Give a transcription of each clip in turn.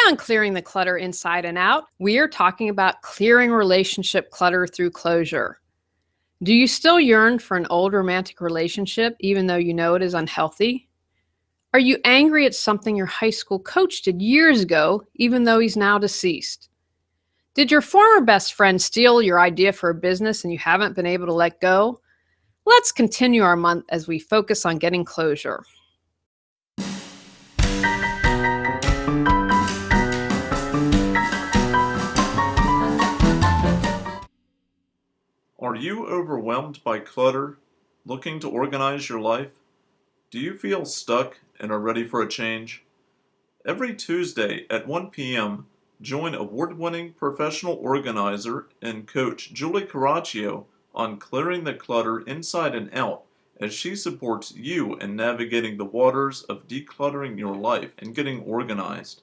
on Clearing the Clutter Inside and Out, we are talking about clearing relationship clutter through closure. Do you still yearn for an old romantic relationship even though you know it is unhealthy? Are you angry at something your high school coach did years ago even though he's now deceased? Did your former best friend steal your idea for a business and you haven't been able to let go? Let's continue our month as we focus on getting closure. Are you overwhelmed by clutter, looking to organize your life? Do you feel stuck and are ready for a change? Every Tuesday at 1 p.m., join award-winning professional organizer and coach Julie Coraccio on Clearing the Clutter Inside and Out as she supports you in navigating the waters of decluttering your life and getting organized.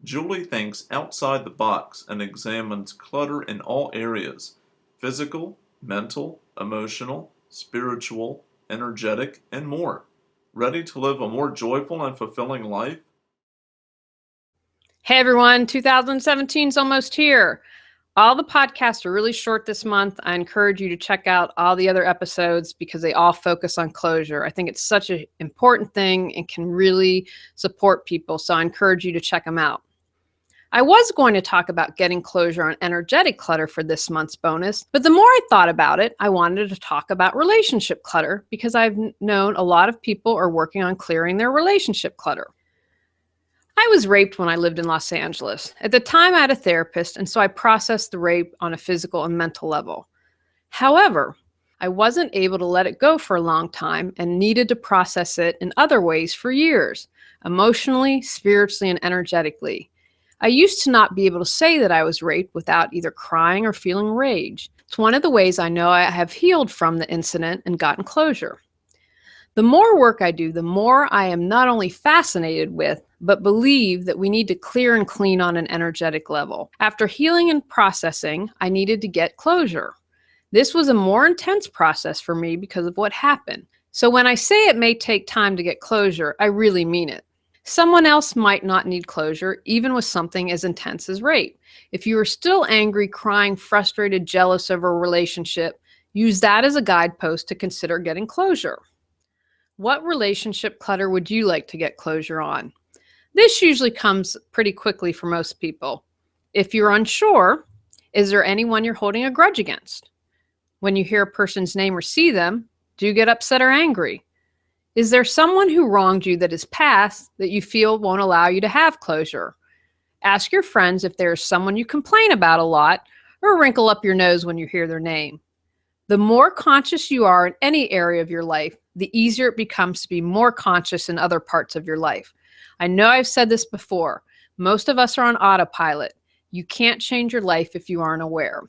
Julie thinks outside the box and examines clutter in all areas: physical, mental, emotional, spiritual, energetic, and more. Ready to live a more joyful and fulfilling life? Hey everyone, 2017 is almost here. All the podcasts are really short this month. I encourage you to check out all the other episodes because they all focus on closure. I think it's such an important thing and can really support people, so I encourage you to check them out. I was going to talk about getting closure on energetic clutter for this month's bonus, but the more I thought about it, I wanted to talk about relationship clutter because I've known a lot of people are working on clearing their relationship clutter. I was raped when I lived in Los Angeles. At the time, I had a therapist, and so I processed the rape on a physical and mental level. However, I wasn't able to let it go for a long time and needed to process it in other ways for years, emotionally, spiritually, and energetically. I used to not be able to say that I was raped without either crying or feeling rage. It's one of the ways I know I have healed from the incident and gotten closure. The more work I do, the more I am not only fascinated with, but believe that we need to clear and clean on an energetic level. After healing and processing, I needed to get closure. This was a more intense process for me because of what happened. So when I say it may take time to get closure, I really mean it. Someone else might not need closure, even with something as intense as rape. If you are still angry, crying, frustrated, jealous over a relationship, use that as a guidepost to consider getting closure. What relationship clutter would you like to get closure on? This usually comes pretty quickly for most people. If you're unsure, is there anyone you're holding a grudge against? When you hear a person's name or see them, do you get upset or angry? Is there someone who wronged you that is past that you feel won't allow you to have closure? Ask your friends if there is someone you complain about a lot or wrinkle up your nose when you hear their name. The more conscious you are in any area of your life, the easier it becomes to be more conscious in other parts of your life. I know I've said this before. Most of us are on autopilot. You can't change your life if you aren't aware.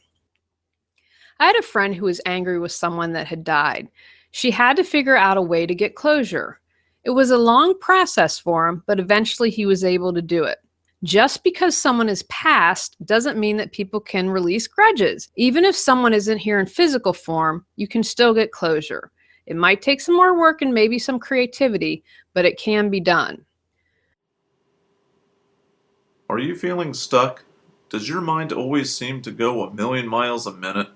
I had a friend who was angry with someone that had died. She had to figure out a way to get closure. It was a long process for him, but eventually he was able to do it. Just because someone is passed doesn't mean that people can release grudges. Even if someone isn't here in physical form, you can still get closure. It might take some more work and maybe some creativity, but it can be done. Are you feeling stuck? Does your mind always seem to go a million miles a minute?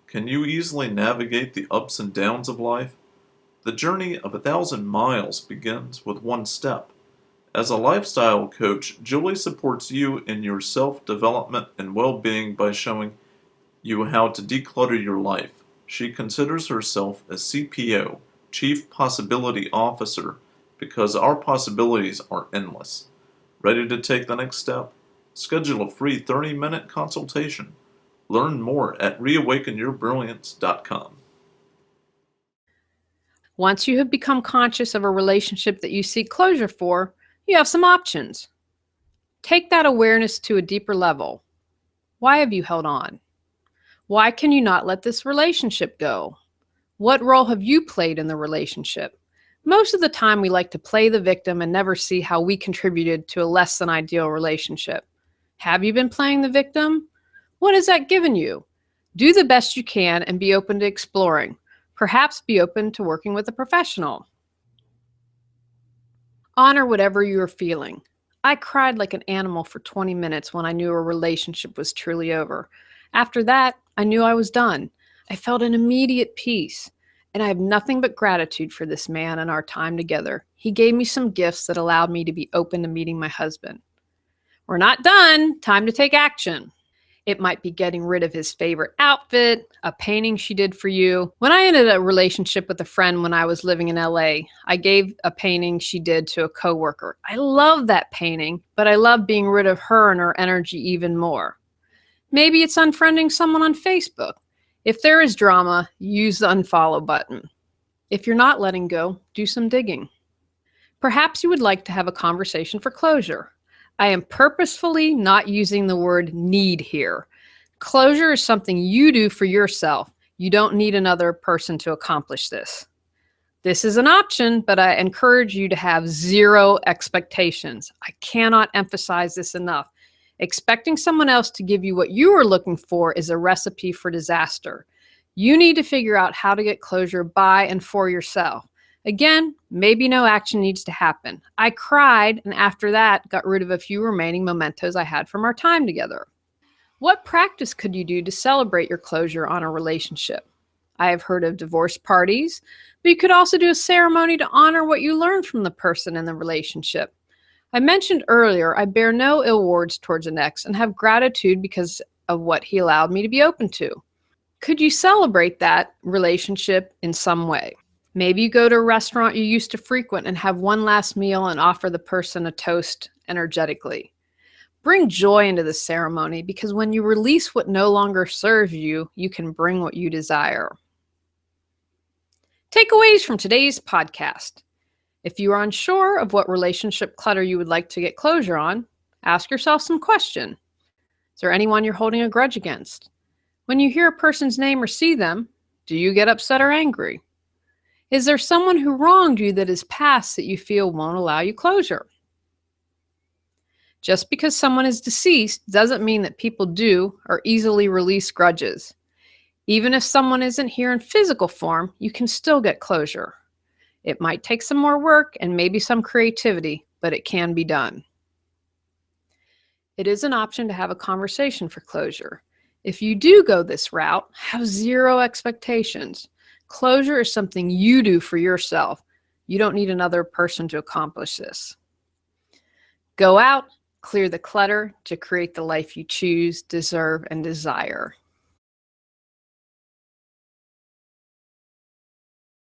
Can you easily navigate the ups and downs of life? The journey of 1,000 miles begins with one step. As a lifestyle coach, Julie supports you in your self-development and well-being by showing you how to declutter your life. She considers herself a CPO, Chief Possibility Officer, because our possibilities are endless. Ready to take the next step? Schedule a free 30-minute consultation. Learn more at reawakenyourbrilliance.com. Once you have become conscious of a relationship that you seek closure for, you have some options. Take that awareness to a deeper level. Why have you held on? Why can you not let this relationship go? What role have you played in the relationship? Most of the time we like to play the victim and never see how we contributed to a less than ideal relationship. Have you been playing the victim? What has that given you? Do the best you can and be open to exploring. Perhaps be open to working with a professional. Honor whatever you are feeling. I cried like an animal for 20 minutes when I knew a relationship was truly over. After that, I knew I was done. I felt an immediate peace. And I have nothing but gratitude for this man and our time together. He gave me some gifts that allowed me to be open to meeting my husband. We're not done. Time to take action. It might be getting rid of his favorite outfit, a painting she did for you. When I ended a relationship with a friend when I was living in LA, I gave a painting she did to a coworker. I love that painting, but I love being rid of her and her energy even more. Maybe it's unfriending someone on Facebook. If there is drama, use the unfollow button. If you're not letting go, do some digging. Perhaps you would like to have a conversation for closure. I am purposefully not using the word need here. Closure is something you do for yourself. You don't need another person to accomplish this. This is an option, but I encourage you to have zero expectations. I cannot emphasize this enough. Expecting someone else to give you what you are looking for is a recipe for disaster. You need to figure out how to get closure by and for yourself. Again, maybe no action needs to happen. I cried, and after that, got rid of a few remaining mementos I had from our time together. What practice could you do to celebrate your closure on a relationship? I have heard of divorce parties, but you could also do a ceremony to honor what you learned from the person in the relationship. I mentioned earlier, I bear no ill words towards an ex and have gratitude because of what he allowed me to be open to. Could you celebrate that relationship in some way? Maybe you go to a restaurant you used to frequent and have one last meal and offer the person a toast energetically. Bring joy into the ceremony because when you release what no longer serves you, you can bring what you desire. Takeaways from today's podcast. If you are unsure of what relationship clutter you would like to get closure on, ask yourself some questions. Is there anyone you're holding a grudge against? When you hear a person's name or see them, do you get upset or angry? Is there someone who wronged you that is past that you feel won't allow you closure? Just because someone is deceased doesn't mean that people do or easily release grudges. Even if someone isn't here in physical form, you can still get closure. It might take some more work and maybe some creativity, but it can be done. It is an option to have a conversation for closure. If you do go this route, have zero expectations. Closure is something you do for yourself. You don't need another person to accomplish this. Go out, clear the clutter to create the life you choose, deserve, and desire.